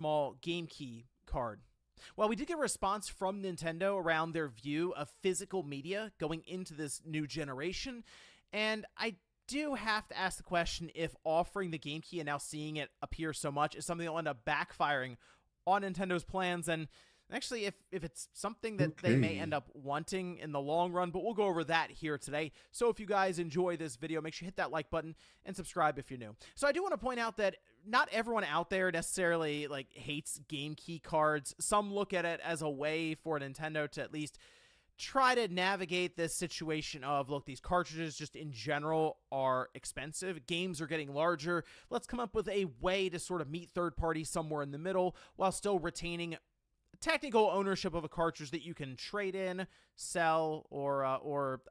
small game key card. Well, we did get a response from Nintendo around their view of physical media going into this new generation, and I do have to ask the question if offering the game key and now seeing it appear so much is something that will end up backfiring on Nintendo's plans, and actually if it's something that they may end up wanting in the long run, but we'll go over that here today. So if you guys enjoy this video, make sure you hit that like button and subscribe if you're new. So I do want to point out that not everyone out there necessarily like hates game key cards. Some look at it as a way for Nintendo to at least try to navigate this situation of, look, these cartridges just in general are expensive. Games are getting larger. Let's come up with a way to sort of meet third parties somewhere in the middle while still retaining technical ownership of a cartridge that you can trade in, sell, or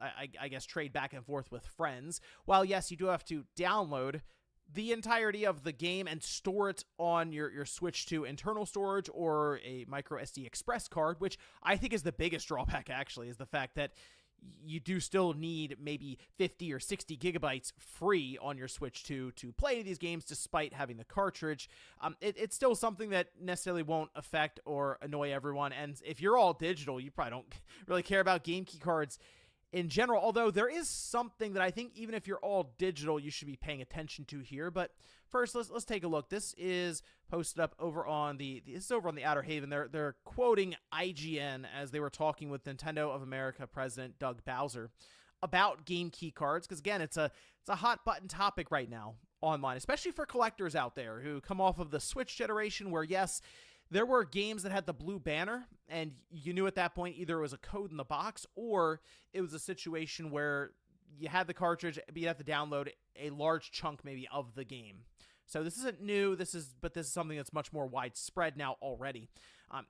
I guess trade back and forth with friends. While yes, you do have to download the entirety of the game and store it on your Switch to internal storage or a micro SD express card, which I think is the biggest drawback actually, is the fact that you do still need maybe 50 or 60 gigabytes free on your Switch to play these games despite having the cartridge. It's still something that necessarily won't affect or annoy everyone, and if you're all digital, you probably don't really care about game key cards in general, although there is something that I think even if you're all digital, you should be paying attention to here. But first, let's take a look. This is posted up over on the Outer Haven. They're quoting IGN as they were talking with Nintendo of America President Doug Bowser about game key cards, because again, it's a hot button topic right now online, especially for collectors out there who come off of the Switch generation where, yes, there were games that had the blue banner, and you knew at that point either it was a code in the box or it was a situation where you had the cartridge, but you have to download a large chunk maybe of the game. So this isn't new, but this is something that's much more widespread now already.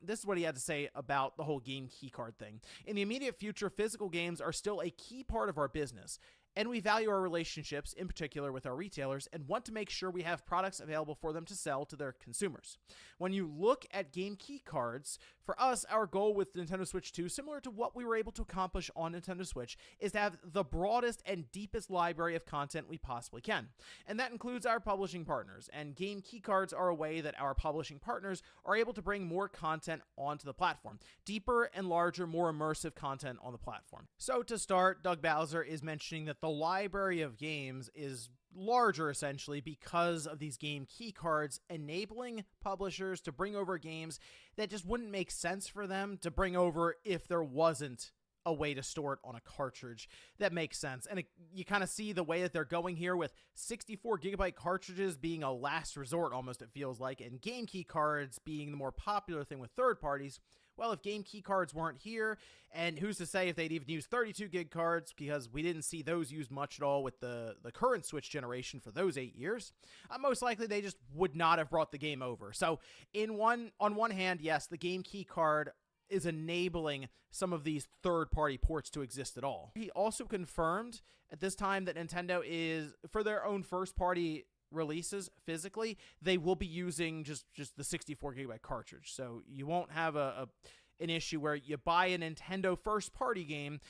This is what he had to say about the whole game key card thing. In the immediate future, physical games are still a key part of our business, and we value our relationships, in particular with our retailers, and want to make sure we have products available for them to sell to their consumers. When you look at game key cards, for us, our goal with Nintendo Switch 2, similar to what we were able to accomplish on Nintendo Switch, is to have the broadest and deepest library of content we possibly can. And that includes our publishing partners, and game key cards are a way that our publishing partners are able to bring more content onto the platform. Deeper and larger, more immersive content on the platform. So to start, Doug Bowser is mentioning that the library of games is larger essentially because of these game key cards, enabling publishers to bring over games that just wouldn't make sense for them to bring over if there wasn't a way to store it on a cartridge that makes sense. And you kind of see the way that they're going here with 64 gigabyte cartridges being a last resort almost, it feels like, and game key cards being the more popular thing with third parties. Well, if game key cards weren't here, and who's to say if they'd even use 32 gig cards, because we didn't see those used much at all with the current Switch generation for those 8 years, most likely they just would not have brought the game over. So on one hand, yes, the game key card is enabling some of these third-party ports to exist at all. He also confirmed at this time that Nintendo is, for their own first-party releases physically, they will be using just the 64 gigabyte cartridge. So you won't have an issue where you buy a Nintendo first-party game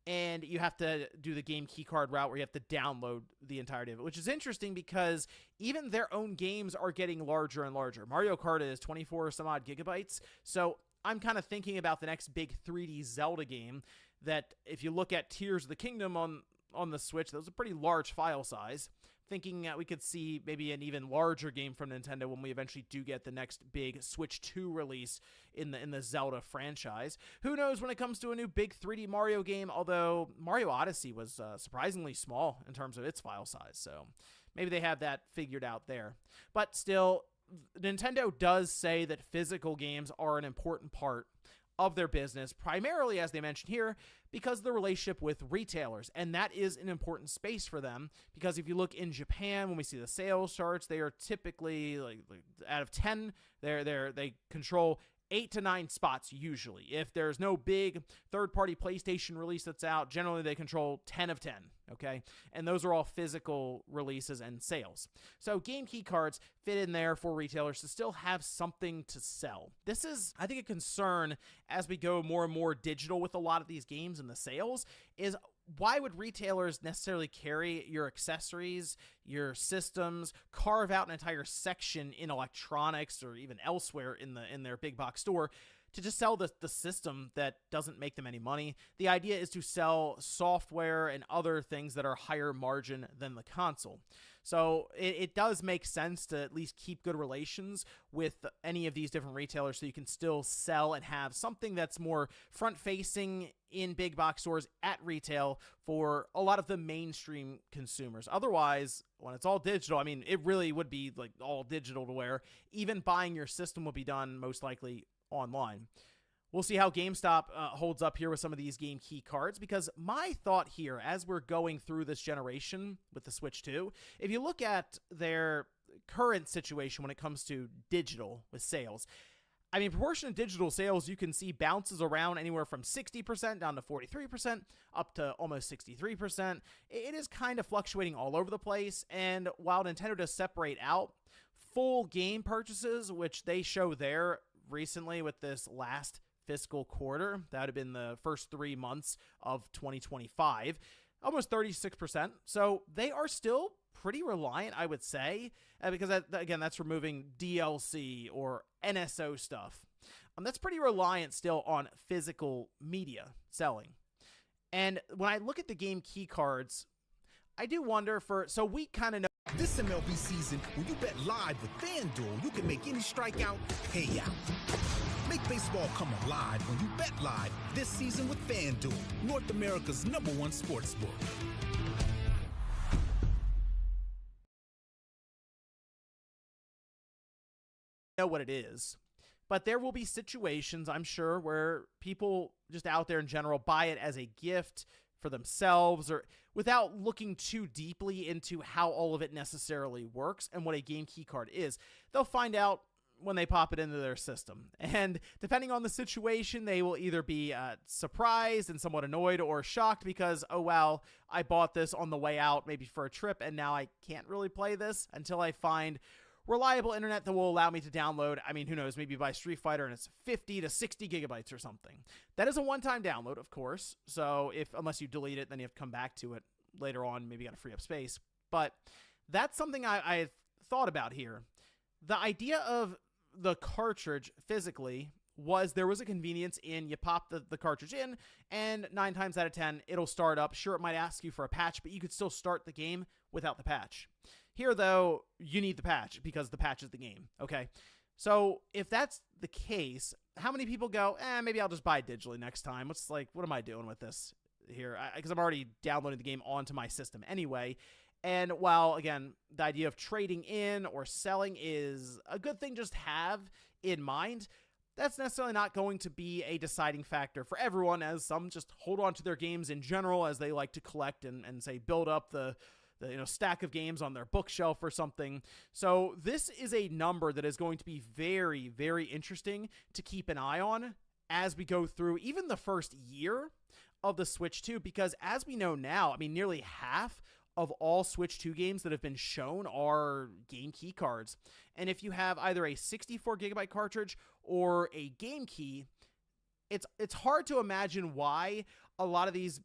and you have to do the game key card route where you have to download the entirety of it, which is interesting because even their own games are getting larger and larger. Mario Kart is 24 some odd gigabytes. So I'm kind of thinking about the next big 3D Zelda game that, if you look at Tears of the Kingdom on the Switch, that was a pretty large file size. Thinking that we could see maybe an even larger game from Nintendo when we eventually do get the next big Switch 2 release in the Zelda franchise. Who knows when it comes to a new big 3D Mario game, although Mario Odyssey was surprisingly small in terms of its file size, so maybe they have that figured out there. But still, Nintendo does say that physical games are an important part of their business, primarily, as they mentioned here, because of the relationship with retailers, and that is an important space for them, because if you look in Japan, when we see the sales charts, they are typically, like out of 10, they control 8 to 9 spots usually. If there's no big third-party PlayStation release that's out, generally they control 10 of 10. okay? And those are all physical releases and sales. So game key cards fit in there for retailers to still have something to sell. This is, I think, a concern as we go more and more digital with a lot of these games and the sales, is why would retailers necessarily carry your accessories, your systems, carve out an entire section in electronics or even elsewhere in their big box store to just sell the system that doesn't make them any money? The idea is to sell software and other things that are higher margin than the console. So it does make sense to at least keep good relations with any of these different retailers so you can still sell and have something that's more front-facing in big box stores at retail for a lot of the mainstream consumers. Otherwise, when it's all digital, I mean, it really would be like all digital to where even buying your system will be done most likely online. We'll see how GameStop holds up here with some of these game key cards, because my thought here as we're going through this generation with the Switch 2, if you look at their current situation when it comes to digital with sales, I mean, proportion of digital sales you can see bounces around anywhere from 60% down to 43%, up to almost 63%. It is kind of fluctuating all over the place, and while Nintendo does separate out full game purchases, which they show there recently with this last fiscal quarter, that would have been the first 3 months of 2025, almost 36%. So they are still pretty reliant, I would say, because again, that's removing DLC or NSO stuff. That's pretty reliant still on physical media selling. And when I look at the game key cards, I do wonder so we kind of know this MLB season, when you bet live with FanDuel, you can make any strikeout pay out. Make baseball come alive when you bet live this season with FanDuel, North America's #1 sportsbook. Know what it is, but there will be situations, I'm sure, where people just out there in general buy it as a gift for themselves or without looking too deeply into how all of it necessarily works and what a game key card is. They'll find out when they pop it into their system, and depending on the situation, they will either be surprised and somewhat annoyed or shocked because, oh wow, I bought this on the way out maybe for a trip and now I can't really play this until I find reliable internet that will allow me to download. I mean, who knows, maybe buy Street Fighter and it's 50 to 60 gigabytes or something. That is a one-time download, of course, so unless you delete it, then you have to come back to it later on, maybe you gotta free up space. But that's something I thought about here. The idea of the cartridge physically was there was a convenience in you pop the cartridge in, and 9 times out of 10, it'll start up. Sure, it might ask you for a patch, but you could still start the game without the patch. Here, though, you need the patch because the patch is the game, okay? So if that's the case, how many people go, maybe I'll just buy it digitally next time? What am I doing with this here? Because I'm already downloading the game onto my system anyway. And while, again, the idea of trading in or selling is a good thing just have in mind, that's necessarily not going to be a deciding factor for everyone, as some just hold on to their games in general as they like to collect and say, build up the stack of games on their bookshelf or something. So this is a number that is going to be very, very interesting to keep an eye on as we go through even the first year of the Switch 2, because as we know now, I mean, nearly half of all Switch 2 games that have been shown are game key cards. And if you have either a 64 gigabyte cartridge or a game key, it's hard to imagine why a lot of these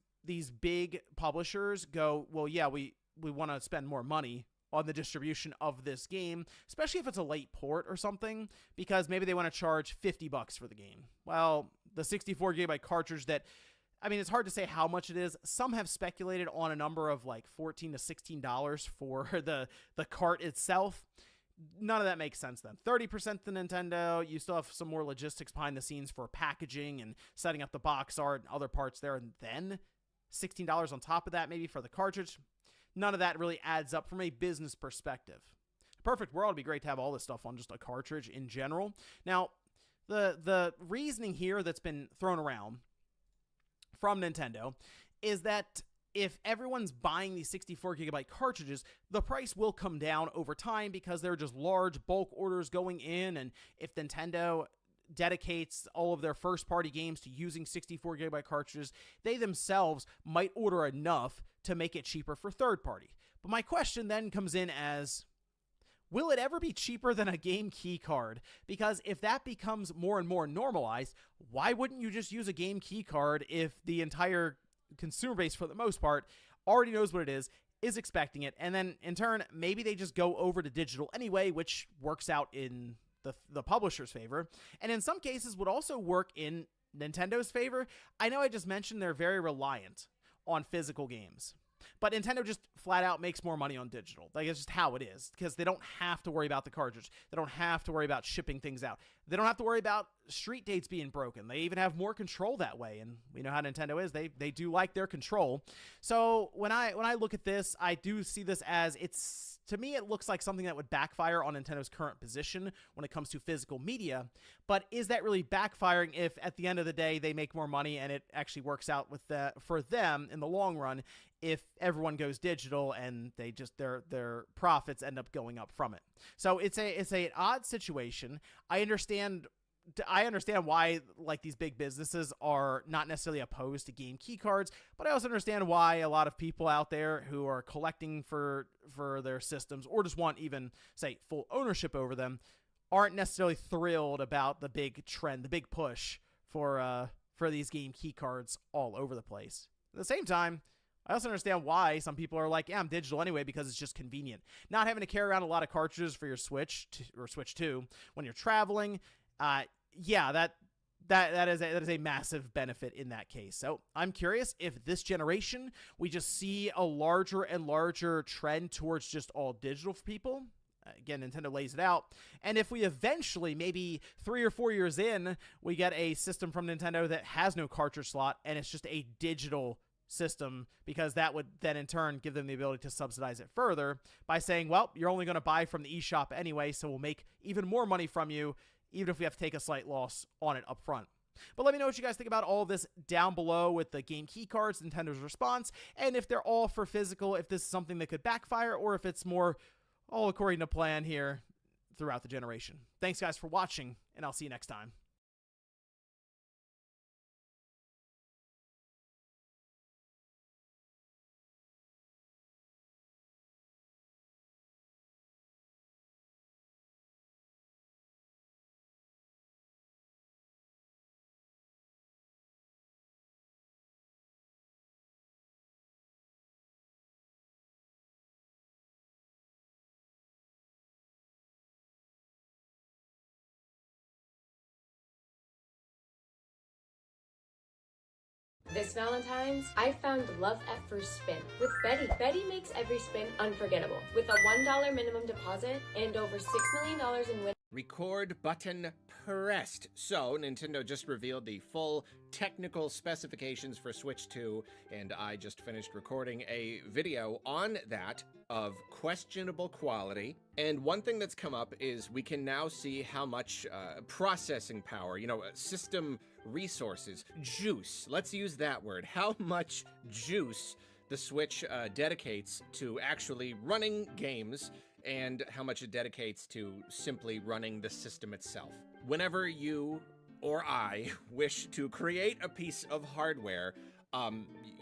big publishers go, well, yeah, we want to spend more money on the distribution of this game, especially if it's a late port or something, because maybe they want to charge $50 for the game. Well, the 64 gigabyte cartridge I mean, it's hard to say how much it is. Some have speculated on a number of like $14 to $16 for the cart itself. None of that makes sense then. 30% to Nintendo. You still have some more logistics behind the scenes for packaging and setting up the box art and other parts there. And then $16 on top of that maybe for the cartridge. None of that really adds up from a business perspective. Perfect world, it'd be great to have all this stuff on just a cartridge in general. Now, the reasoning here that's been thrown around from Nintendo is that if everyone's buying these 64 gigabyte cartridges, the price will come down over time because they're just large bulk orders going in, and if Nintendo dedicates all of their first-party games to using 64 gigabyte cartridges, they themselves might order enough to make it cheaper for third party. But my question then comes in as, will it ever be cheaper than a game key card? Because if that becomes more and more normalized, why wouldn't you just use a game key card if the entire consumer base, for the most part, already knows what it is expecting it, and then in turn, maybe they just go over to digital anyway, which works out in the publisher's favor, and in some cases would also work in Nintendo's favor. I know I just mentioned they're very reliant on physical games, but Nintendo just flat out makes more money on digital. Like, it's just how it is, because they don't have to worry about the cartridge. They don't have to worry about shipping things out. They don't have to worry about street dates being broken. They even have more control that way, and we know how Nintendo is. They do like their control. So when I look at this, I do see this as, to me, it looks like something that would backfire on Nintendo's current position when it comes to physical media. But is that really backfiring if at the end of the day they make more money and it actually works out for them in the long run, if everyone goes digital and they just their profits end up going up from it? So it's an odd situation. I understand why, like, these big businesses are not necessarily opposed to game key cards, but I also understand why a lot of people out there who are collecting for their systems, or just want even, say, full ownership over them, aren't necessarily thrilled about the big trend, the big push for these game key cards all over the place. At the same time, I also understand why some people are like, yeah, I'm digital anyway because it's just convenient. Not having to carry around a lot of cartridges for your Switch or Switch 2 when you're traveling. Yeah, that is a massive benefit in that case. So I'm curious if this generation we just see a larger and larger trend towards just all digital for people. Again, Nintendo lays it out. And if we eventually, maybe 3 or 4 years in, we get a system from Nintendo that has no cartridge slot and it's just a digital system, because that would then in turn give them the ability to subsidize it further by saying, well, you're only going to buy from the eShop anyway, so we'll make even more money from you, even if we have to take a slight loss on it up front. But let me know what you guys think about all of this down below with the game key cards, Nintendo's response, and if they're all for physical, if this is something that could backfire, or if it's more all according to plan here throughout the generation. Thanks, guys, for watching, and I'll see you next time. This Valentine's, I found love at first spin with Betty. Betty makes every spin unforgettable with a $1 minimum deposit and over $6 million in win. Record button pressed. So, Nintendo just revealed the full technical specifications for Switch 2, and I just finished recording a video on that of questionable quality. And one thing that's come up is we can now see how much processing power, system resources, juice, let's use that word, how much juice the Switch dedicates to actually running games, and how much it dedicates to simply running the system itself. Whenever you or I wish to create a piece of hardware,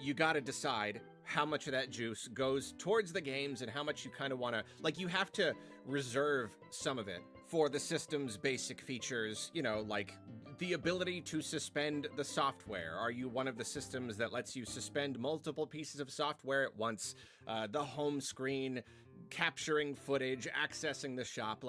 you gotta decide how much of that juice goes towards the games and how much you kind of want to, you have to reserve some of it for the system's basic features, like the ability to suspend the software. Are you one of the systems that lets you suspend multiple pieces of software at once? The home screen, capturing footage, accessing the shop,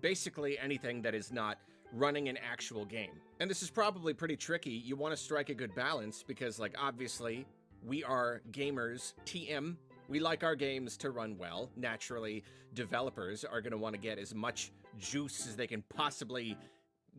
basically anything that is not running an actual game. And this is probably pretty tricky. You want to strike a good balance because, obviously, we are gamers, TM. We like our games to run well. Naturally, developers are going to want to get as much juice as they can possibly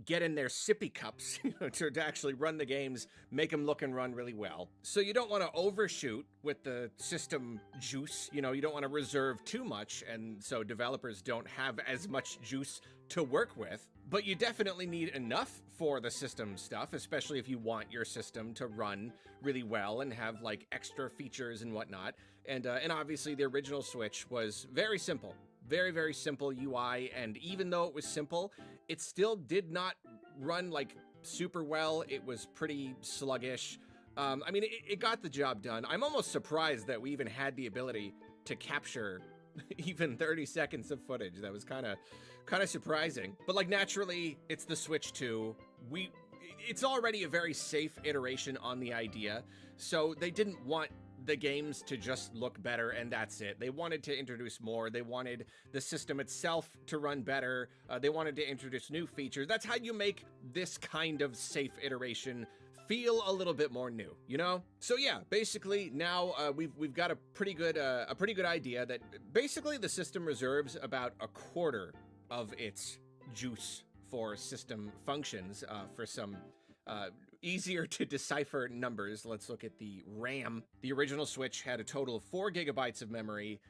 get in their sippy cups to actually run the games, make them look and run really well. So you don't want to overshoot with the system juice. You don't want to reserve too much, and so developers don't have as much juice to work with. But you definitely need enough for the system stuff, especially if you want your system to run really well and have extra features and whatnot. And obviously the original Switch was very simple. Very, very simple UI, and even though it was simple, it still did not run super well. It was pretty sluggish. I mean, it got the job done. I'm almost surprised that we even had the ability to capture even 30 seconds of footage. That was kind of surprising. But like, naturally, it's the Switch 2. It's already a very safe iteration on the idea, so they didn't want the games to just look better and that's it. They wanted to introduce more. They wanted the system itself to run better. They wanted to introduce new features. That's how you make this kind of safe iteration feel a little bit more new, you know? So yeah, basically now we've got a pretty good idea that basically the system reserves about a quarter of its juice for system functions. For some easier to decipher numbers, let's look at the RAM. The original Switch had a total of 4 gigabytes of memory.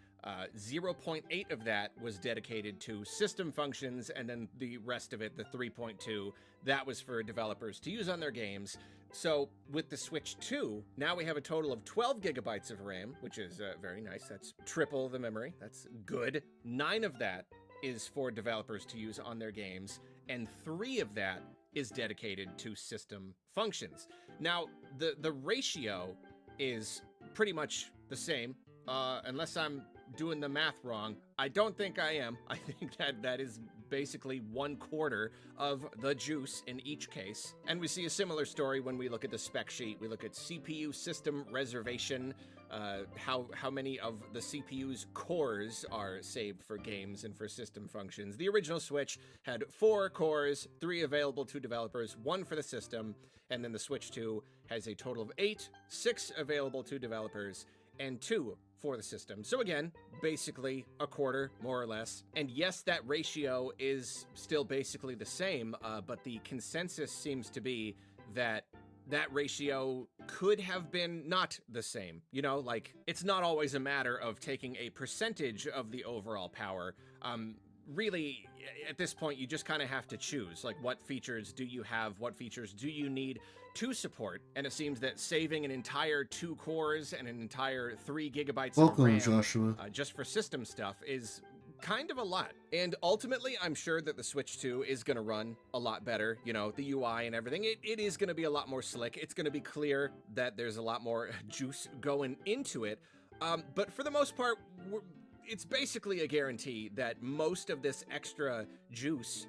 0.8 of that was dedicated to system functions, and then the rest of it, the 3.2, that was for developers to use on their games. So with the Switch 2, now we have a total of 12 gigabytes of RAM, which is very nice. That's triple the memory. That's good. 9 of that is for developers to use on their games, and 3 of that is dedicated to system functions. Now, the ratio is pretty much the same, unless I'm doing the math wrong. I don't think I am. I think that is basically 1/4 of the juice in each case. And we see a similar story when we look at the spec sheet. We look at CPU system reservation, how many of the CPU's cores are saved for games and for system functions. The original Switch had 4 cores, 3 available to developers, 1 for the system, and then the Switch 2 has a total of 8, 6 available to developers, and 2 for the system. So again, basically a quarter, more or less. And yes, that ratio is still basically the same, but the consensus seems to be that that ratio could have been not the same. You know, like, it's not always a matter of taking a percentage of the overall power. Really, at this point, you just kind of have to choose, like, what features do you have, what features do you need to support, and it seems that saving an entire 2 cores and an entire 3 gigabytes of RAM Joshua. Just for system stuff is kind of a lot. And ultimately, I'm sure that the Switch 2 is going to run a lot better. You know, the UI and everything, it is going to be a lot more slick. It's going to be clear that there's a lot more juice going into it. But for the most part, it's basically a guarantee that most of this extra juice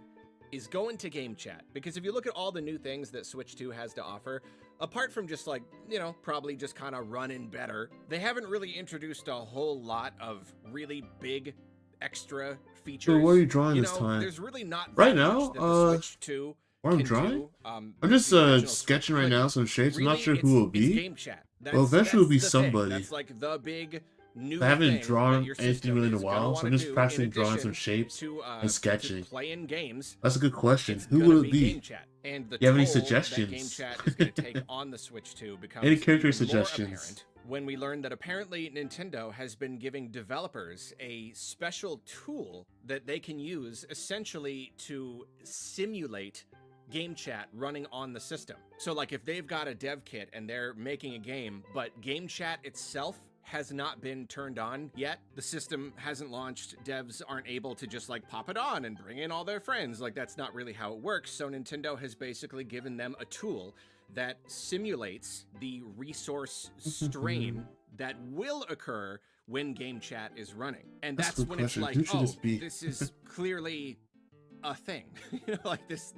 is going to game chat. Because if you look at all the new things that Switch 2 has to offer, apart from just, like, you know, probably just kind of running better, they haven't really introduced a whole lot of really big extra features. So what are you drawing this know, time? There's really not right that now. much that the Switch 2 What I'm can drawing? do. I'm just sketching right now some shapes. Really, I'm not sure who will it's be. game chat. Well, eventually it'll be that's the thing. somebody. That's like the big new I haven't thing drawn that your anything system really in a is gonna while, so wanna I'm just do in practicing drawing addition some shapes to, and sketching. to playing games. That's a good question. It's Who gonna will it be? Game chat. And the You have any toll that suggestions? game chat is going to take on the Switch 2 becomes Any character even more suggestions? apparent when we learn that apparently Nintendo has been giving developers a special tool that they can use essentially to simulate game chat running on the system. So like, if they've got a dev kit and they're making a game, but game chat itself has not been turned on yet, the system hasn't launched, devs aren't able to just like pop it on and bring in all their friends. Like, that's not really how it works. So Nintendo has basically given them a tool that simulates the resource strain that will occur when game chat is running. And that's when it's like, oh, this is clearly a thing. You know, like this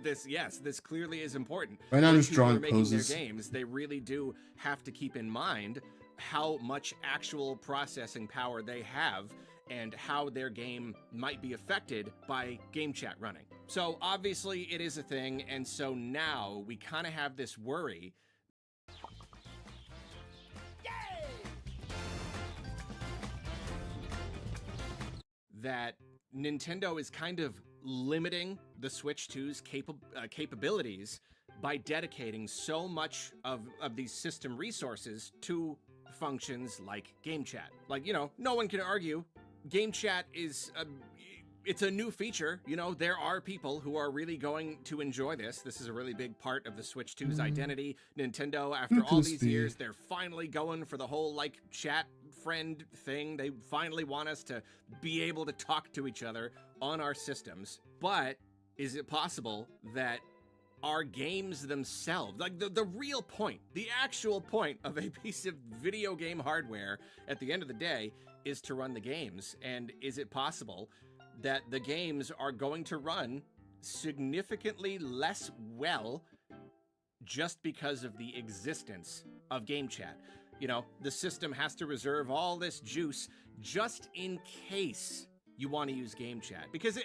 clearly is important. Right now I'm When just people drawing are making poses. their games, they really do have to keep in mind how much actual processing power they have and how their game might be affected by game chat running. So obviously it is a thing, and so now we kind of have this worry that Nintendo is kind of limiting the Switch 2's capabilities by dedicating so much of these system resources to functions like game chat. Like, you know, no one can argue game chat is it's a new feature. You know, there are people who are really going to enjoy this. This is a really big part of the Switch 2's identity. Nintendo, after all these years, they're finally going for the whole like chat friend thing. They finally want us to be able to talk to each other on our systems. But is it possible that are games themselves. Like the real point, the actual point of a piece of video game hardware at the end of the day is to run the games. And is it possible that the games are going to run significantly less well just because of the existence of game chat? You know, the system has to reserve all this juice just in case you want to use game chat. Because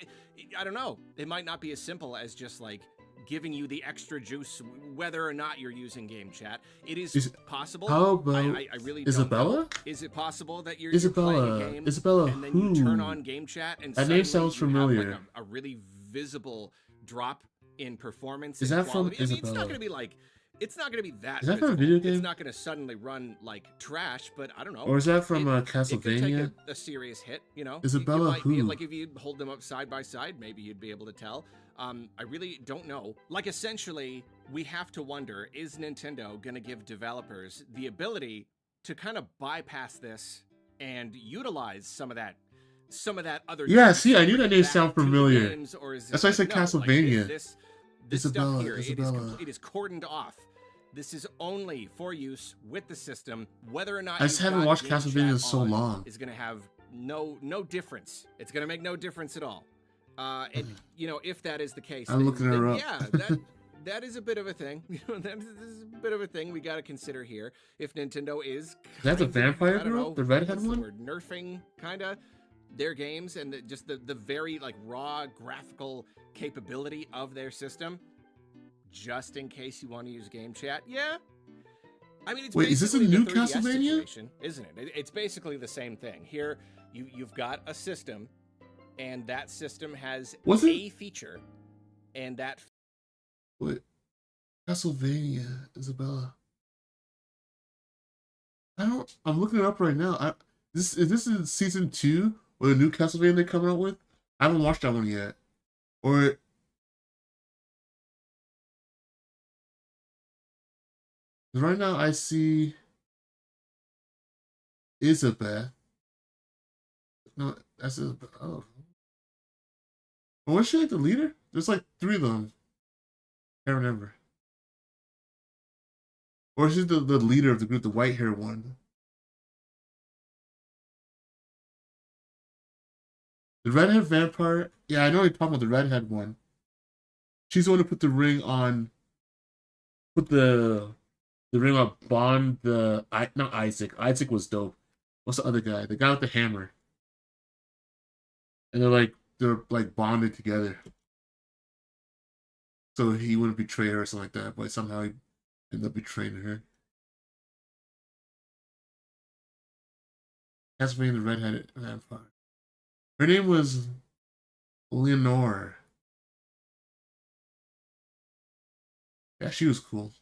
I don't know, it might not be as simple as just like giving you the extra juice whether or not you're using game chat. It is possible. How about I really Isabella? don't know. Is it possible that you're Isabella, playing a game Isabella, and then who? you turn on game chat and That name suddenly sounds you have, familiar. like, a really visible drop in performance? Is and that from quality? I mean, it's not Isabella? going to be like, it's not going to be that. Is that from a visible. video game? It's not going to suddenly run like trash, but I don't know. Or is that from It could take Castlevania? a serious hit, you know. Isabella you might be, who? like if you hold them up side by side, maybe you'd be able to tell. I really don't know. Like essentially, we have to wonder: is Nintendo going to give developers the ability to kind of bypass this and utilize some of that other? Yeah, juice see, I knew that name back sounded to the familiar. games, or is That's why I said no, like, Castlevania. this Isabella, stuff here, Isabella. it is cordoned off. This is only for use with the system. Whether or not I just you've haven't got watched game Castlevania in chat so on long. is going to have no difference. It's going to make no difference at all. And you know, if that is the case, I'm looking her up. Yeah, that is a bit of a thing. You know, that is a bit of a thing we got to consider here. If Nintendo is That's a kind of, vampire I don't girl? know, The redhead what's the one? word, nerfing kind of their games and just the very like raw graphical capability of their system, just in case you want to use game chat. Yeah. I mean, it's Wait, is this a basically new the 3DS Castlevania? situation, isn't it? It's basically the same thing. Here, you've got a system, and that system has Was it- a feature, and that Wait, Castlevania, Isabella. I'm looking it up right now. Is this in season 2 or the new Castlevania they're coming out with? I haven't watched that one yet. Or right now I see Isabeth. No, that's Isabeth. Oh. Well, was she like the leader? There's like 3 of them. Can't remember. Or is she the leader of the group, the white hair one? The redhead vampire? Yeah, I know you're talking about the redhead one. She's the one who put the ring on. Put the ring on Bond. Not Isaac. Isaac was dope. What's the other guy? The guy with the hammer. And they're like bonded together. So he wouldn't betray her or something like that, but somehow he ended up betraying her. Castlevania the redheaded vampire. Her name was Leonore. Yeah, she was cool.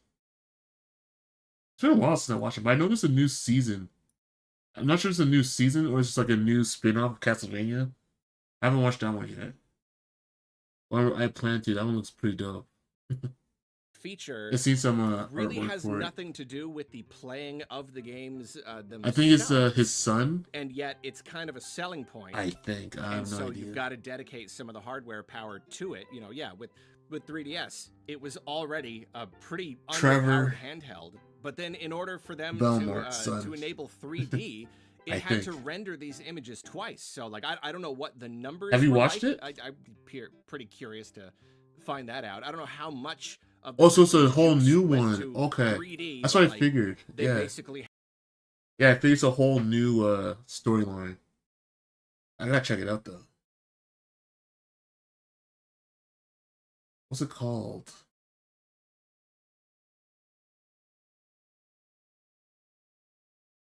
It's been a while since I watched it, but I know there's a new season. I'm not sure if it's a new season or it's just like a new spin-off of Castlevania. I haven't watched that one yet. Or I plan to. That one looks pretty dope. feature I've seen some really artwork has for it. nothing to do with the playing of the games themselves. I think it's his son. And yet it's kind of a selling point. I think. I And have no so idea. you've got to dedicate some of the hardware power to it. You know, yeah, with 3DS, it was already a pretty Trevor underpowered handheld. But then in order for them Belmart's to son. enable 3D, it I had to think. render these images twice. So, like, I don't know what the numbers Have you were watched like. it? I'm pretty curious to find that out. I don't know how much of Oh, so it's a 3D whole juice new went one. to Okay. 3D, That's what I like, figured. They Yeah. basically Yeah, I think it's a whole new storyline. I gotta check it out though. What's it called?